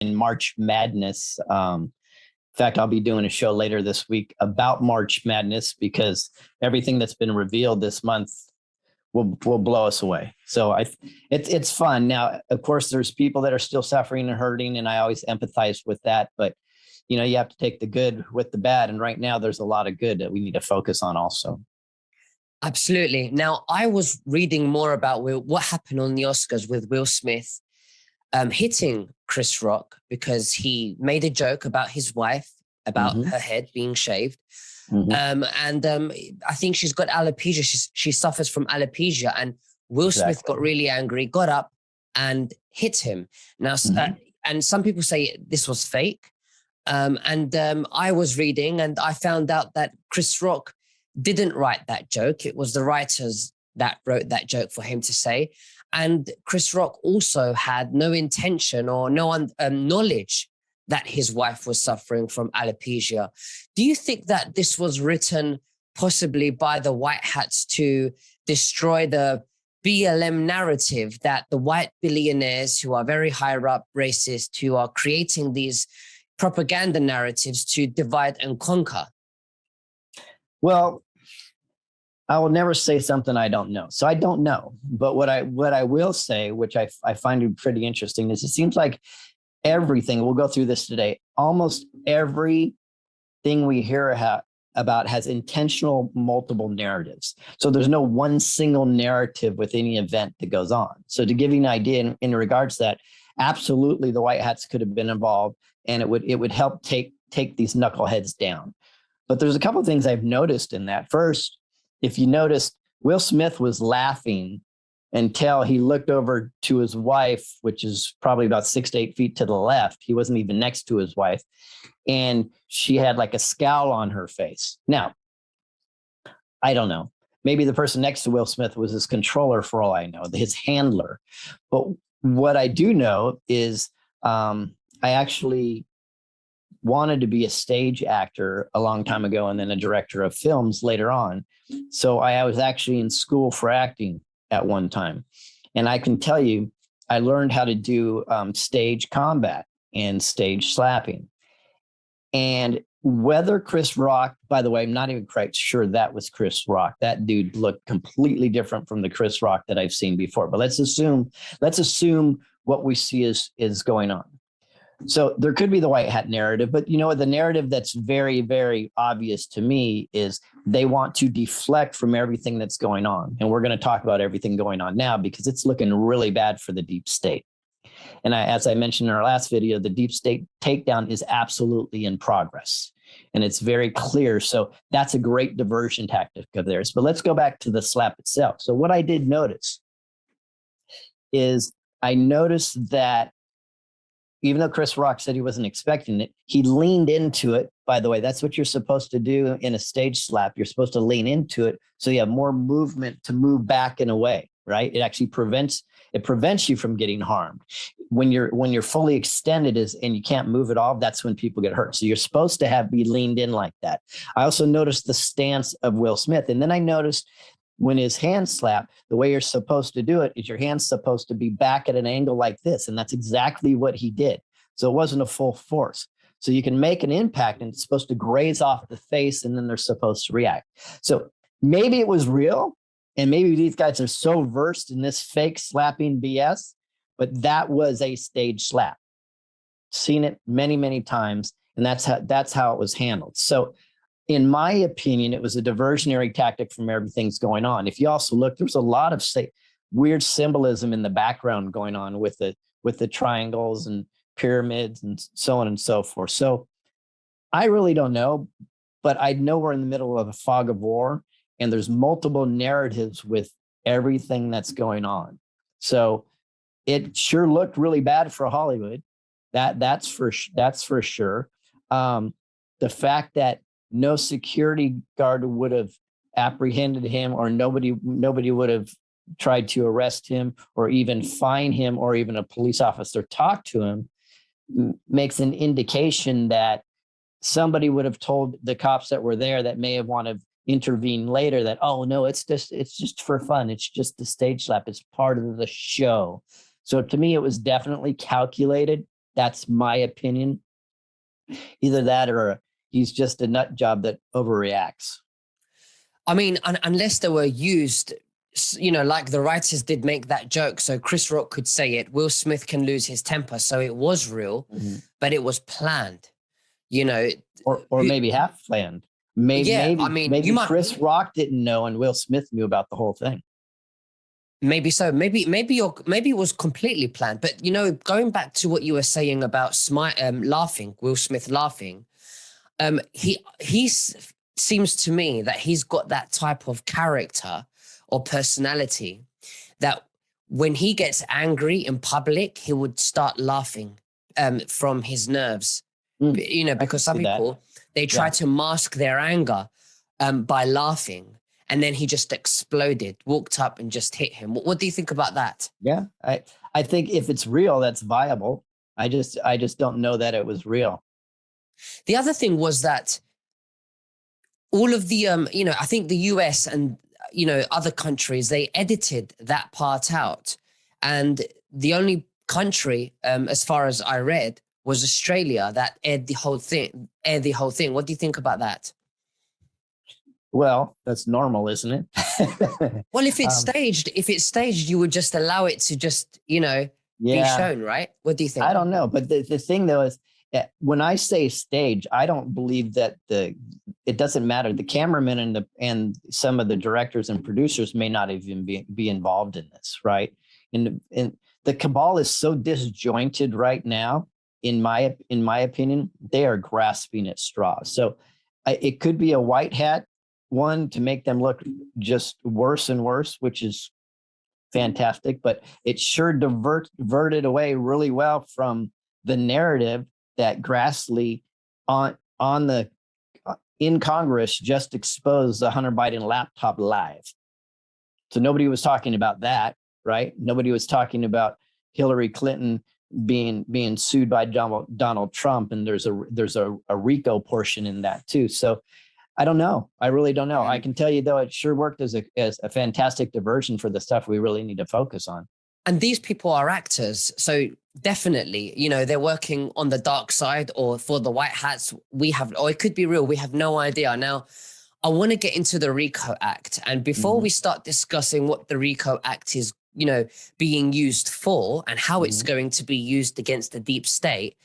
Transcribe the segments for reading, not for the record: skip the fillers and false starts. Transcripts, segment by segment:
March Madness. In fact, I'll be doing a show later this week about March Madness because everything that's been revealed this month will blow us away. So it's fun. Now, of course, there's people that are still suffering and hurting, and I always empathize with that. But you know, you have to take the good with the bad, and right now there's a lot of good that we need to focus on also. Absolutely. Now, I was reading more about what happened on the Oscars with Will Smith hitting Chris Rock because he made a joke about his wife, about her head being shaved. I think she's got alopecia. She suffers from alopecia. And Will Smith got really angry, got up and hit him. Now, and some people say this was fake. I was reading and I found out that Chris Rock didn't write that joke. It was the writers that wrote that joke for him to say. And Chris Rock also had no intention or no knowledge that his wife was suffering from alopecia. Do you think that this was written possibly by the white hats to destroy the BLM narrative that the white billionaires who are very higher up, racist, who are creating these propaganda narratives to divide and conquer? Well, I will never say something I don't know. So I don't know. But what I will say, which I find pretty interesting, is it seems like everything, we'll go through this today, almost everything we hear about has intentional multiple narratives. So there's no one single narrative with any event that goes on. So to give you an idea in regards to that, absolutely the white hats could have been involved, and it would help take these knuckleheads down. But there's a couple of things I've noticed in that. First, if you noticed, Will Smith was laughing until he looked over to his wife, which is probably about 6 to 8 feet to the left. He wasn't even next to his wife. And she had like a scowl on her face. Now, I don't know. Maybe the person next to Will Smith was his controller for all I know, his handler. But what I do know is I actually wanted to be a stage actor a long time ago and then a director of films later on. So I was actually in school for acting at one time. And I can tell you, I learned how to do stage combat and stage slapping. And whether Chris Rock, by the way, I'm not even quite sure that was Chris Rock. That dude looked completely different from the Chris Rock that I've seen before. But let's assume what we see is going on. So there could be the white hat narrative, but you know what? The narrative that's very, very obvious to me is they want to deflect from everything that's going on. And we're going to talk about everything going on now because it's looking really bad for the deep state. And as I mentioned in our last video, the deep state takedown is absolutely in progress. And it's very clear. So that's a great diversion tactic of theirs. But let's go back to the slap itself. So what I did notice is I noticed that even though Chris Rock said he wasn't expecting it, he leaned into it. By the way, that's what you're supposed to do in a stage slap. You're supposed to lean into it so you have more movement to move back and away, right? It actually prevents you from getting harmed. When you're fully extended and you can't move at all, that's when people get hurt. So you're supposed to be leaned in like that. I also noticed the stance of Will Smith. And then I noticed when his hand slap, the way you're supposed to do it is your hand's supposed to be back at an angle like this. And that's exactly what he did. So it wasn't a full force. So you can make an impact and it's supposed to graze off the face and then they're supposed to react. So maybe it was real. And maybe these guys are so versed in this fake slapping BS, but that was a stage slap. Seen it many, many times. And that's how it was handled. So in my opinion, it was a diversionary tactic from everything's going on. If you also look, there's a lot of weird symbolism in the background going on with the triangles and pyramids and so on and so forth. So I really don't know, but I know we're in the middle of a fog of war and there's multiple narratives with everything that's going on. So it sure looked really bad for Hollywood. That's for sure. The fact that no security guard would have apprehended him or nobody would have tried to arrest him or even fine him or even a police officer talk to him makes an indication that somebody would have told the cops that were there that may have wanted to intervene later that, oh no, it's just for fun. It's just the stage slap. It's part of the show. So to me, it was definitely calculated. That's my opinion. Either that or he's just a nut job that overreacts. I mean, unless they were used, like the writers did make that joke. So Chris Rock could say it, Will Smith can lose his temper. So it was real, but it was planned, Or maybe half planned. Maybe Chris Rock didn't know and Will Smith knew about the whole thing. Maybe so. Maybe it was completely planned. But going back to what you were saying about laughing, Will Smith laughing, he seems to me that he's got that type of character or personality that when he gets angry in public, he would start laughing from his nerves. Because some people they try to mask their anger by laughing. And then he just exploded, walked up and just hit him. What do you think about that? Yeah, I think if it's real, that's viable. I just don't know that it was real. The other thing was that all of the, I think the US and, other countries, they edited that part out. And the only country, as far as I read, was Australia that aired the whole thing. What do you think about that? Well, that's normal, isn't it? Well, if it's staged, you would just allow it to just, be shown, right? What do you think? I don't know. But the thing though is when I say stage, I don't believe that it doesn't matter. The cameramen and some of the directors and producers may not even be involved in this, right? And the cabal is so disjointed right now, in my opinion, they are grasping at straws. So it could be a white hat one to make them look just worse and worse, which is fantastic, but it sure diverted away really well from the narrative that Grassley in Congress just exposed the Hunter Biden laptop live. So nobody was talking about that, right? Nobody was talking about Hillary Clinton being sued by Donald Trump, and there's a RICO portion in that too. So I don't know. I really don't know. I can tell you though, it sure worked as a fantastic diversion for the stuff we really need to focus on. And these people are actors. So definitely, they're working on the dark side or for the white hats. Or it could be real. We have no idea. Now, I want to get into the RICO Act. And before we start discussing what the RICO Act is, being used for and how it's going to be used against the deep state,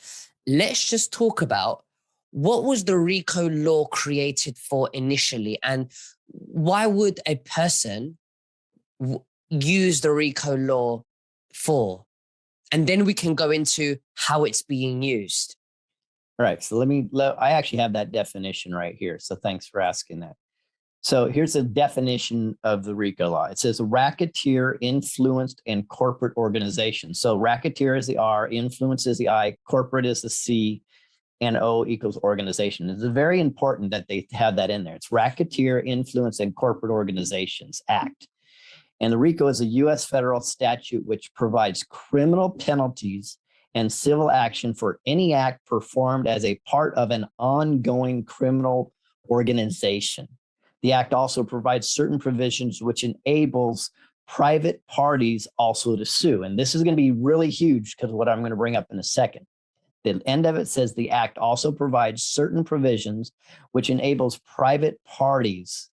let's just talk about what was the RICO law created for initially, and why would a person use the RICO law for? And then we can go into how it's being used. All right. So I actually have that definition right here. So thanks for asking that. So here's a definition of the RICO law. It says racketeer, influenced, and corporate organization. So racketeer is the R, influence is the I, corporate is the C, and O equals organization. It's very important that they have that in there. It's Racketeer, Influence, and Corporate Organizations Act. And the RICO is a U.S. federal statute which provides criminal penalties and civil action for any act performed as a part of an ongoing criminal organization. The act also provides certain provisions which enables private parties also to sue. And this is going to be really huge because of what I'm going to bring up in a second. The end of it says the act also provides certain provisions which enables private parties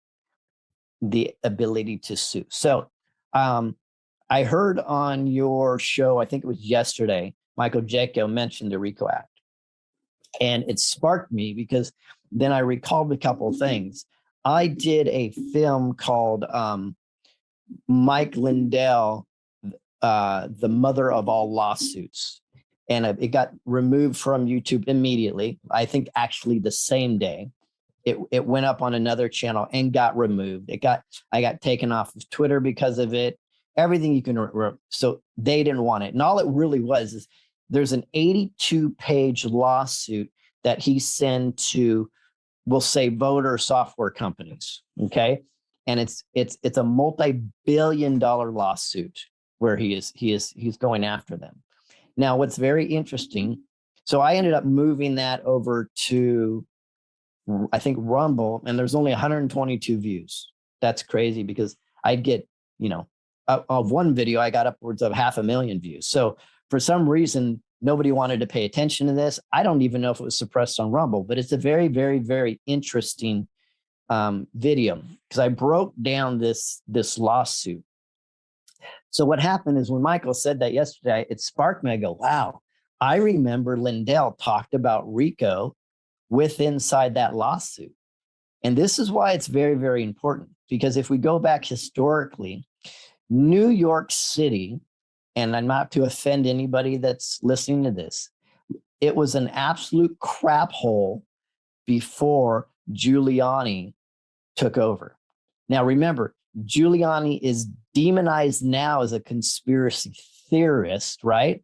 the ability to sue. So I heard on your show, I think it was yesterday, Michael Jaco mentioned the RICO Act. And it sparked me because then I recalled a couple of things. I did a film called Mike Lindell, The Mother of All Lawsuits. And it got removed from YouTube immediately. I think actually the same day. It went up on another channel and got removed. I got taken off of Twitter because of it. Everything you can. So they didn't want it. And all it really was is there's an 82-page lawsuit that he sent to, we'll say, voter software companies. Okay. And it's a multi-billion-dollar lawsuit where he's going after them. Now, what's very interesting, so I ended up moving that over to, I think, Rumble, and there's only 122 views. That's crazy because I'd get, of one video, I got upwards of 500,000 views. So for some reason, Nobody wanted to pay attention to this. I don't even know if it was suppressed on Rumble, but it's a very, very, very interesting video because I broke down this lawsuit. So what happened is when Michael said that yesterday, it sparked me. I go, wow, I remember Lindell talked about RICO inside that lawsuit. And this is why it's very, very important, because if we go back historically, New York City, and I'm not to offend anybody that's listening to this, it was an absolute crap hole before Giuliani took over. Now, remember, Giuliani is demonized now as a conspiracy theorist, right?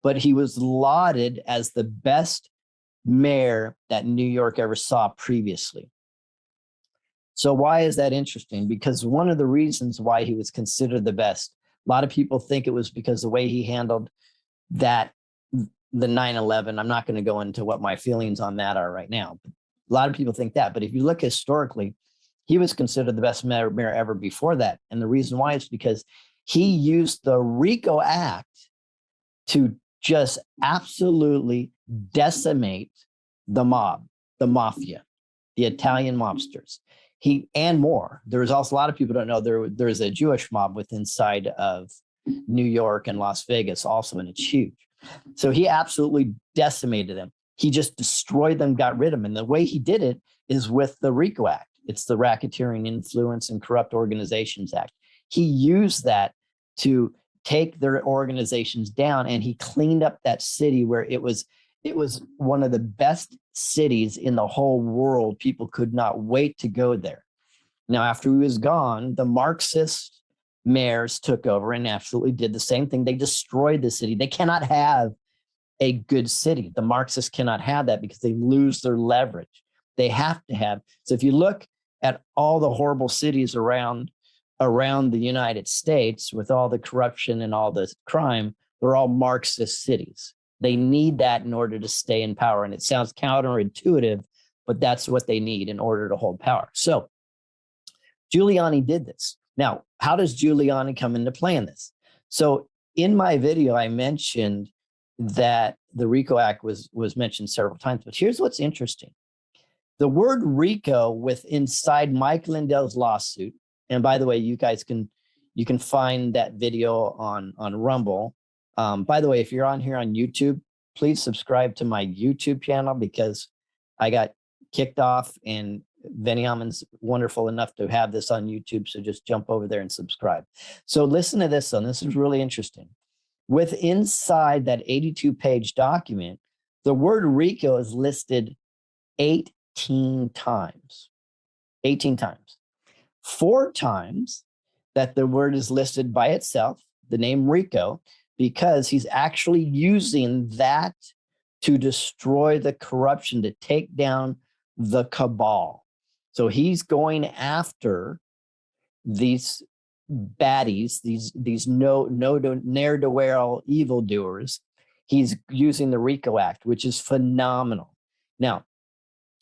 But he was lauded as the best mayor that New York ever saw previously. So why is that interesting? Because one of the reasons why he was considered the best, a lot of people think it was because the way he handled that, the 9/11. I'm not going to go into what my feelings on that are right now. A lot of people think that, but if you look historically, he was considered the best mayor ever before that. And the reason why is because he used the RICO Act to just absolutely decimate the mob, the mafia, the Italian mobsters. And more. There's also a lot of people don't know there's a Jewish mob inside of New York and Las Vegas also, and it's huge. So he absolutely decimated them. He just destroyed them, got rid of them. And the way he did it is with the RICO Act. It's the Racketeering, Influence, and Corrupt Organizations Act. He used that to take their organizations down, and he cleaned up that city where it was one of the best cities in the whole world. People could not wait to go there. Now, after he was gone, the Marxist mayors took over and absolutely did the same thing. They destroyed the city. They cannot have a good city. The Marxists cannot have that because they lose their leverage. They have to have. So if you look at all the horrible cities around the United States with all the corruption and all the crime, they're all Marxist cities. They need that in order to stay in power. And it sounds counterintuitive, but that's what they need in order to hold power. So Giuliani did this. Now, how does Giuliani come into play in this? So in my video, I mentioned that the RICO Act was mentioned several times, but here's what's interesting. The word RICO inside Mike Lindell's lawsuit, and by the way, you can find that video on Rumble. By the way, if you're on here on YouTube, please subscribe to my YouTube channel because I got kicked off and Veniamin's wonderful enough to have this on YouTube. So just jump over there and subscribe. So listen to this one. This is really interesting. Inside that 82-page document, the word RICO is listed 18 times. 18 times. 4 times that the word is listed by itself, the name RICO, because he's actually using that to destroy the corruption, to take down the cabal. So he's going after these baddies, these ne'er-do-well evildoers. He's using the RICO Act, which is phenomenal. Now,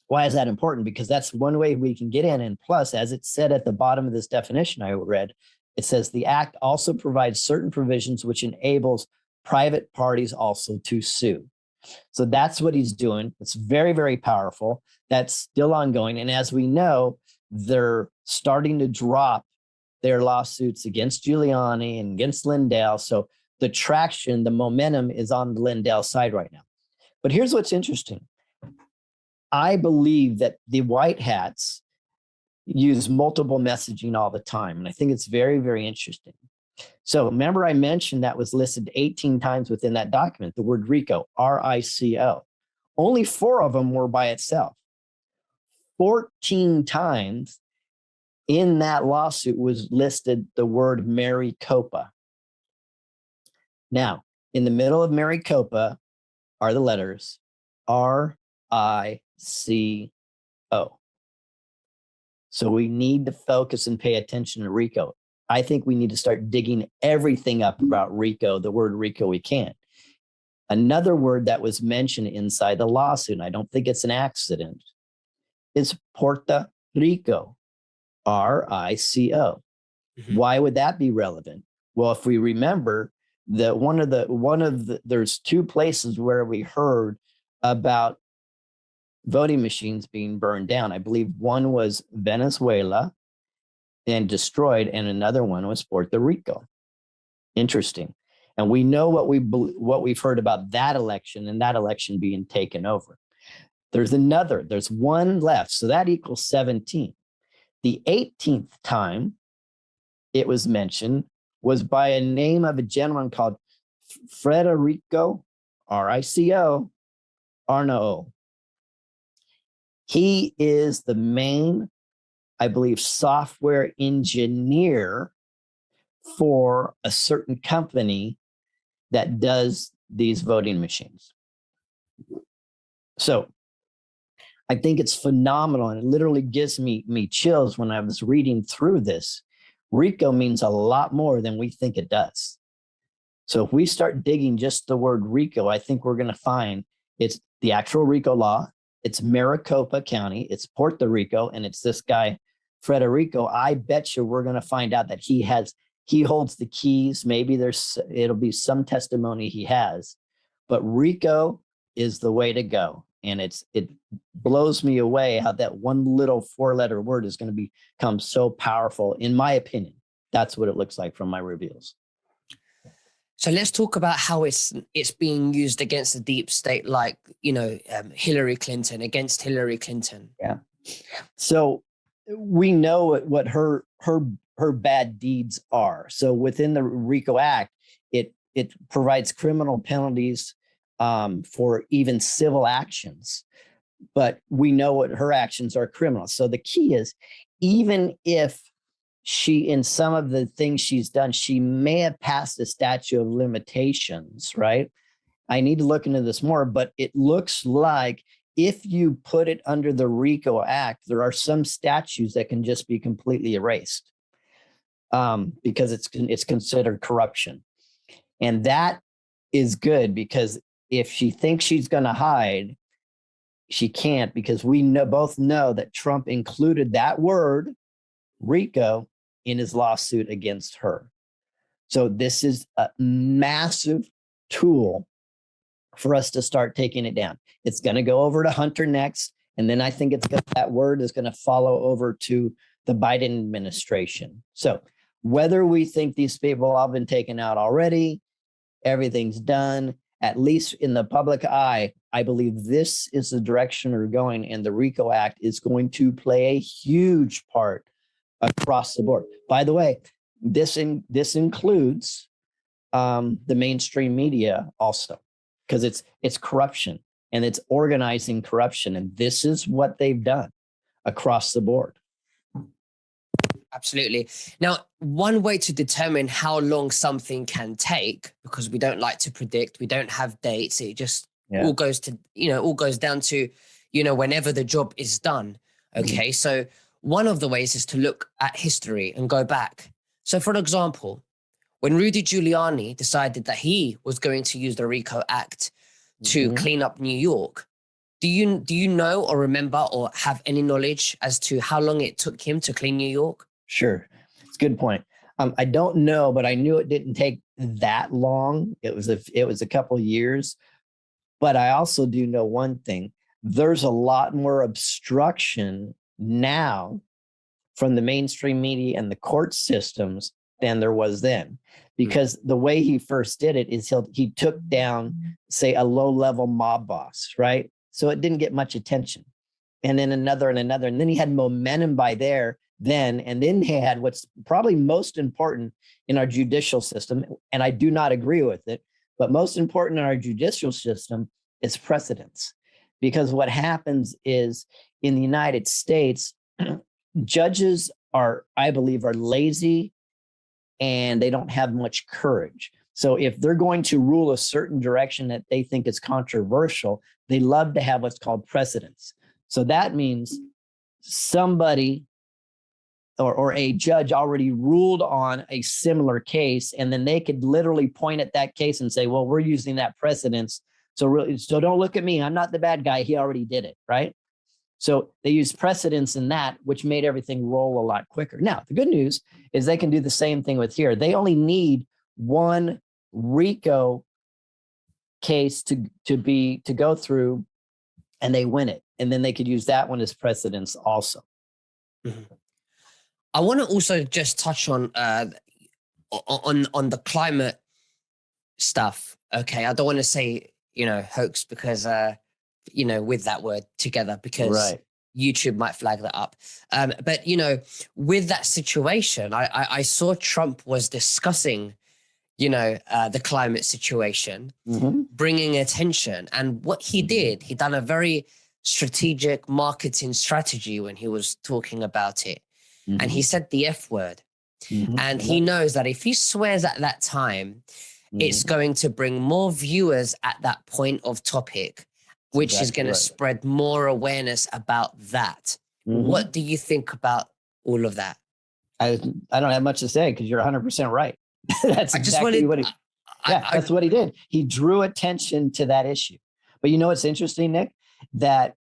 why is that important? Because that's one way we can get in. And plus, as it said at the bottom of this definition I read, it says the act also provides certain provisions which enables private parties also to sue. So that's what he's doing. It's very, very powerful. That's still ongoing. And as we know, they're starting to drop their lawsuits against Giuliani and against Lindell. So the traction, the momentum is on the Lindell side right now. But here's what's interesting. I believe that the white hats use multiple messaging all the time. And I think it's very, very interesting. So remember I mentioned that was listed 18 times within that document, the word RICO, R-I-C-O. Only 4 of them were by itself. 14 times in that lawsuit was listed the word Maricopa. Now, in the middle of Maricopa are the letters R-I-C-O. So we need to focus and pay attention to RICO. I think we need to start digging everything up about RICO, the word RICO we can. Another word that was mentioned inside the lawsuit, and I don't think it's an accident, is Puerto Rico, R-I-C-O. Mm-hmm. Why would that be relevant? Well, if we remember, there's two places where we heard about voting machines being burned down. I believe one was Venezuela and destroyed, and another one was Puerto Rico. Interesting. And we know what we've heard about that election, and that election being taken over. There's one left. So that equals 17. The 18th time it was mentioned was by a name of a gentleman called Frederico, R-I-C-O, Arnault. He is the main, I believe, software engineer for a certain company that does these voting machines. So I think it's phenomenal, and it literally gives me chills when I was reading through this. RICO means a lot more than we think it does. So if we start digging just the word RICO, I think we're going to find it's the actual RICO law, it's Maricopa County, it's Puerto Rico, and it's this guy, Frederico. I bet you we're going to find out that he holds the keys. Maybe it'll be some testimony he has, but RICO is the way to go. And it blows me away how that one little 4-letter word is going to become so powerful. In my opinion, that's what it looks like from my reveals. So let's talk about how it's being used against the deep state, like, Hillary Clinton, against Hillary Clinton. Yeah. So we know what her bad deeds are. So within the RICO Act, it provides criminal penalties for even civil actions, but we know what her actions are criminal. So the key is, even if in some of the things she's done, she may have passed the statute of limitations, right? I need to look into this more, but it looks like if you put it under the RICO Act, there are some statutes that can just be completely erased because it's considered corruption. And that is good, because if she thinks she's going to hide, she can't, because we both know that Trump included that word, RICO, in his lawsuit against her. So this is a massive tool for us to start taking it down. It's going to go over to Hunter next, and then I think that word is going to follow over to the Biden administration. So whether we think these people have been taken out already, everything's done, at least in the public eye, I believe this is the direction we're going, and the RICO Act is going to play a huge part across the board. By the way, this includes the mainstream media also, because it's corruption, and it's organizing corruption, and this is what they've done across the board. Absolutely. Now, one way to determine how long something can take, because we don't like to predict, we don't have dates, it just all goes down to, whenever the job is done. Okay. So one of the ways is to look at history and go back. So for example, when Rudy Giuliani decided that he was going to use the RICO Act to clean up New York, do you know or remember or have any knowledge as to how long it took him to clean New York? Sure. It's a good point. I don't know, but I knew it didn't take that long. It was a couple of years. But I also do know one thing. There's a lot more obstruction now from the mainstream media and the court systems than there was then. Because the way he first did it is he took down, say, a low-level mob boss, right? So it didn't get much attention. And then another, and then he had momentum by then, and then he had what's probably most important in our judicial system, and I do not agree with it, but most important in our judicial system is precedence. Because what happens is, in the United States, judges I believe, are lazy, and they don't have much courage. So if they're going to rule a certain direction that they think is controversial, they love to have what's called precedence. So that means somebody or a judge already ruled on a similar case, and then they could literally point at that case and say, well, we're using that precedence. So don't look at me. I'm not the bad guy. He already did it, right? So they used precedence in that, which made everything roll a lot quicker. Now, the good news is they can do the same thing with here. They only need one RICO case to go through, and they win it. And then they could use that one as precedence also. Mhm. I want to also just touch on the climate stuff. Okay, I don't want to say hoax because with that word together, because Right. YouTube might flag that up. But with that situation, I saw Trump was discussing the climate situation, bringing attention, and what he did, he done a very strategic marketing strategy when he was talking about it. And he said the F word. And he knows that if he swears at that time, it's going to bring more viewers at that point of topic, which is going to spread more awareness about that. What do you think about all of that? I don't have much to say because you're 100% right. That's exactly what that's what he did. He drew attention to that issue. But you know what's interesting, Nick? That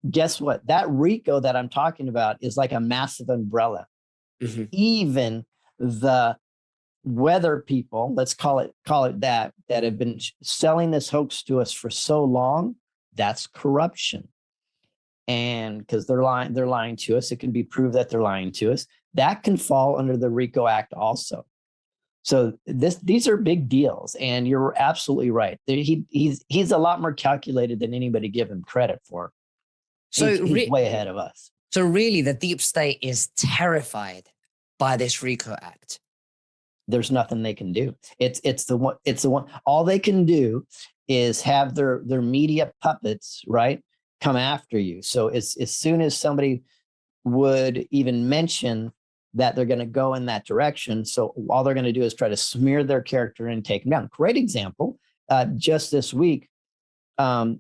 guess what? That RICO that I'm talking about is like a massive umbrella. Even the weather people, let's call it that have been selling this hoax to us for so long, that's corruption. And because they're lying to us, it can be proved that they're lying to us. That can fall under the RICO Act also. So these are big deals, and you're absolutely right. He's a lot more calculated than anybody give him credit for. So he's way ahead of us. So really, the deep state is terrified by this RICO Act. There's nothing they can do. It's the one. All they can do is have their media puppets, right, come after you. So as soon as somebody would even mention that they're going to go in that direction, so all they're going to do is try to smear their character and take them down. Great example. Just this week, Giuliani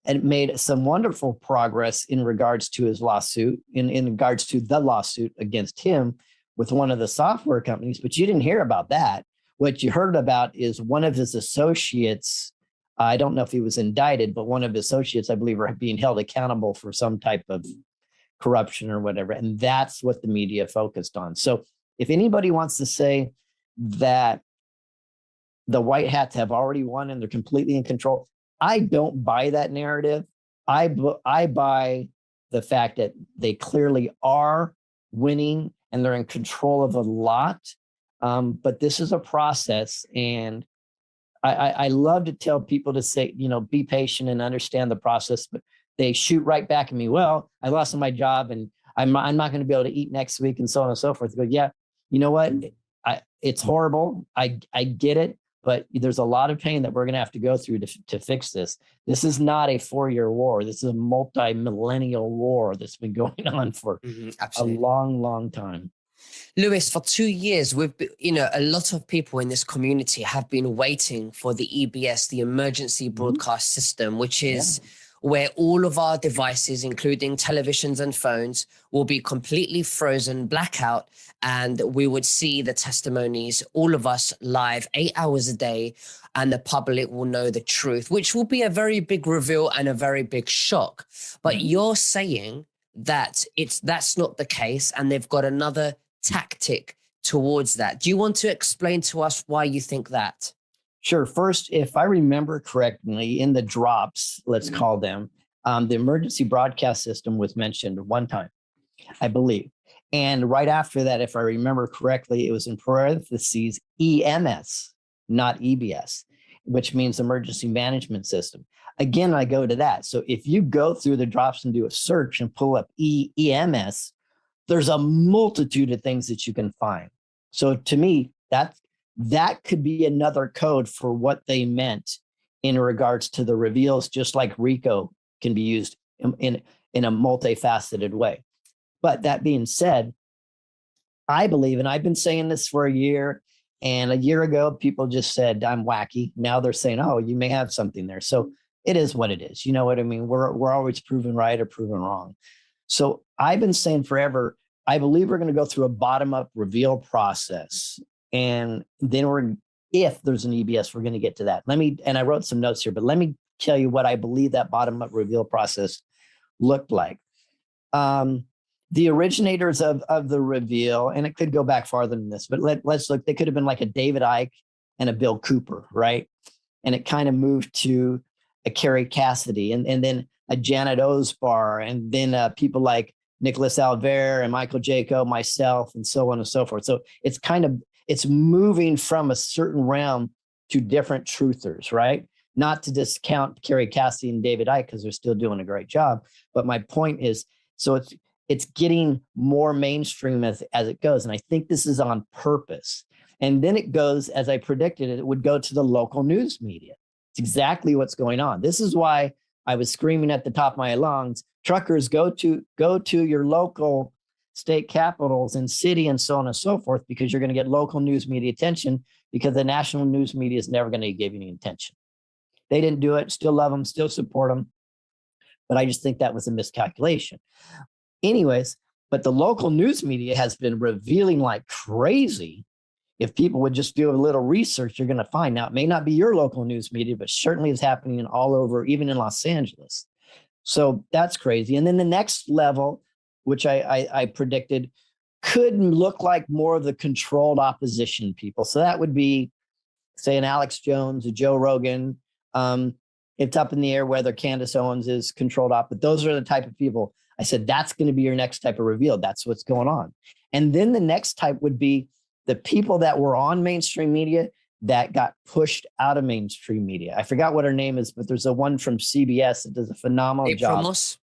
and made some wonderful progress in regards to his lawsuit, in regards to the lawsuit against him with one of the software companies, but you didn't hear about that. What you heard about is one of his associates, I don't know if he was indicted, but one of his associates, I believe, are being held accountable for some type of corruption or whatever. And that's what the media focused on. So if anybody wants to say that the white hats have already won and they're completely in control, I don't buy that narrative. I buy the fact that they clearly are winning and they're in control of a lot. But this is a process. And I love to tell people to say, be patient and understand the process, but they shoot right back at me. Well, I lost my job and I'm not going to be able to eat next week and so on and so forth. But yeah, you know what? It's horrible. I get it. But there's a lot of pain that we're going to have to go through to fix this. This is not a 4-year war. This is a multi-millennial war that's been going on for a long, long time. Lewis, for 2 years, a lot of people in this community have been waiting for the EBS, the Emergency Broadcast System, which is where all of our devices, including televisions and phones, will be completely frozen, blackout, and we would see the testimonies, all of us live 8 hours a day, and the public will know the truth, which will be a very big reveal and a very big shock. But you're saying that that's not the case, and they've got another tactic towards that. Do you want to explain to us why you think that? Sure. First, if I remember correctly, in the drops, let's call them, the emergency broadcast system was mentioned one time, I believe. And right after that, if I remember correctly, it was in parentheses EMS, not EBS, which means emergency management system. Again, I go to that. So if you go through the drops and do a search and pull up EMS, there's a multitude of things that you can find. So to me, that could be another code for what they meant in regards to the reveals, just like RICO can be used in a multifaceted way. But that being said, I believe, and I've been saying this for a year, and a year ago, people just said, I'm wacky. Now they're saying, oh, you may have something there. So it is what it is. You know what I mean? We're always proven right or proven wrong. So I've been saying forever, I believe we're going to go through a bottom-up reveal process. And then if there's an EBS, we're going to get to that. And I wrote some notes here, but let me tell you what I believe that bottom-up reveal process looked like. the originators of the reveal, and it could go back farther than this, but let's look, they could have been like a David Icke and a Bill Cooper, right? And it kind of moved to a Carrie Cassidy and then a Janet Osbar, and then people like Nicholas Alver and Michael Jaco, myself, and so on and so forth. So it's moving from a certain realm to different truthers, right? Not to discount Carrie Cassidy and David Icke because they're still doing a great job. But my point is, so it's getting more mainstream as it goes. And I think this is on purpose. And then it goes, as I predicted, it would go to the local news media. It's exactly what's going on. This is why I was screaming at the top of my lungs, truckers, go to your local state capitals and city and so on and so forth, because you're going to get local news media attention, because the national news media is never going to give you any attention. They didn't do it, still love them, still support them. But I just think that was a miscalculation. Anyways, but the local news media has been revealing like crazy. If people would just do a little research, you're going to find. Now, it may not be your local news media, but certainly is happening all over, even in Los Angeles. So that's crazy. And then the next level, which I predicted, could look like more of the controlled opposition people. So that would be, say, an Alex Jones, a Joe Rogan. It's up in the air whether Candace Owens is controlled op, but those are the type of people. I said, that's going to be your next type of reveal. That's what's going on. And then the next type would be the people that were on mainstream media that got pushed out of mainstream media. I forgot what her name is, but there's a one from CBS that does a phenomenal job. Moss?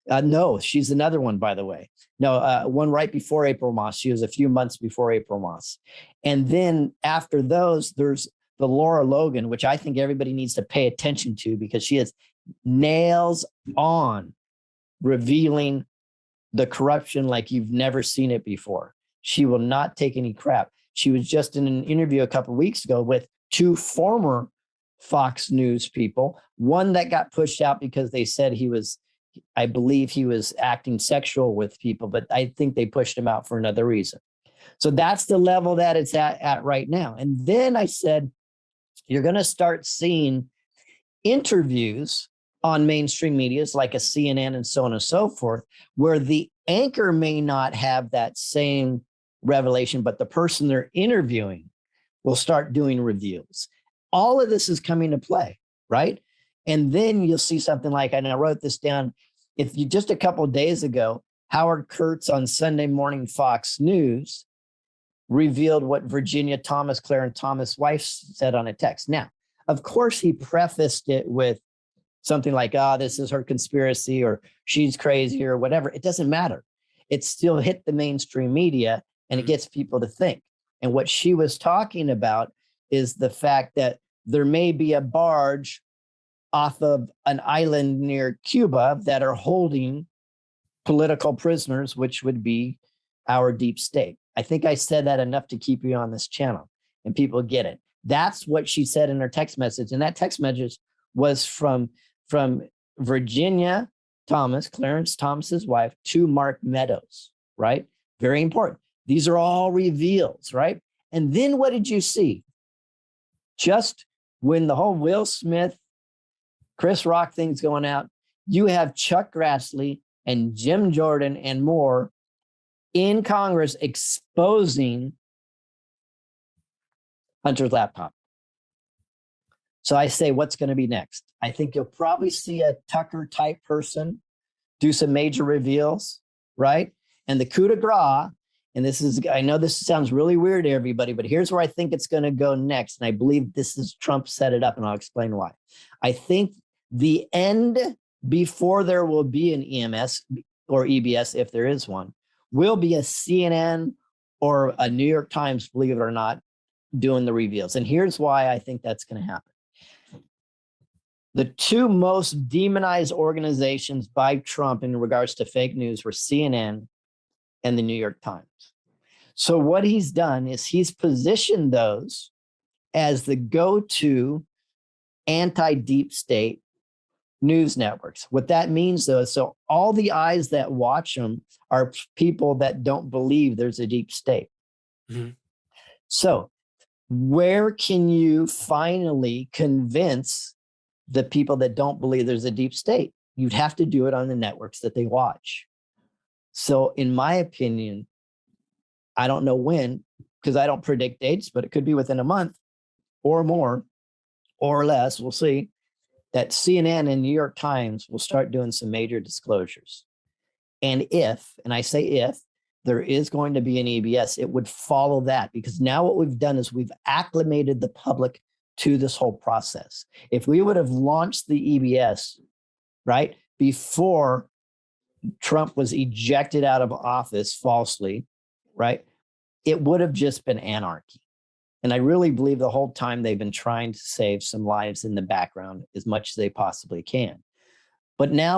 No, she's another one, by the way. No, one right before April Moss. She was a few months before April Moss. And then after those, there's the Laura Logan, which I think everybody needs to pay attention to, because she has nails on revealing the corruption like you've never seen it before. She will not take any crap. She was just in an interview a couple of weeks ago with two former Fox News people, one that got pushed out because they said I believe he was acting sexual with people, but I think they pushed him out for another reason. So that's the level that it's at right now. And then I said, you're going to start seeing interviews on mainstream medias like a CNN and so on and so forth, where the anchor may not have that same revelation, but the person they're interviewing will start doing reveals. All of this is coming to play, right? And then you'll see something like, and I wrote this down, if you just a couple of days ago, Howard Kurtz on Sunday Morning Fox News revealed what Virginia Thomas, Clarence Thomas' wife, said on a text. Now, of course, he prefaced it with something like, this is her conspiracy, or she's crazy, or whatever. It doesn't matter. It still hit the mainstream media, and it gets people to think. And what she was talking about is the fact that there may be a barge off of an island near Cuba that are holding political prisoners, which would be our deep state. I think I said that enough to keep you on this channel, and people get it. That's what she said in her text message. And that text message was from Virginia Thomas, Clarence Thomas's wife, to Mark Meadows, right? Very important. These are all reveals, right? And then what did you see? Just when the whole Will Smith, Chris Rock thing's going out, you have Chuck Grassley and Jim Jordan and more in Congress exposing Hunter's laptop. So I say, what's going to be next? I think you'll probably see a Tucker type person do some major reveals, right? And the coup de grace, and this is, I know this sounds really weird to everybody, but here's where I think it's going to go next. And I believe this is Trump set it up, and I'll explain why. I think the end before there will be an EMS or EBS, if there is one, will be a CNN or a New York Times, believe it or not, doing the reveals. And here's why I think that's going to happen. The two most demonized organizations by Trump in regards to fake news were CNN and the New York Times. So what he's done is he's positioned those as the go-to anti-deep state news networks. What that means, though, is so all the eyes that watch them are people that don't believe there's a deep state. Mm-hmm. So where can you finally convince the people that don't believe there's a deep state? You'd have to do it on the networks that they watch. So in my opinion, I don't know when, because I don't predict dates, but it could be within a month or more or less. We'll see that CNN and New York Times will start doing some major disclosures. And I say if, there is going to be an EBS, it would follow that, because now what we've done is we've acclimated the public to this whole process. If we would have launched the EBS, right, before Trump was ejected out of office falsely, right, it would have just been anarchy. And I really believe the whole time they've been trying to save some lives in the background as much as they possibly can. But now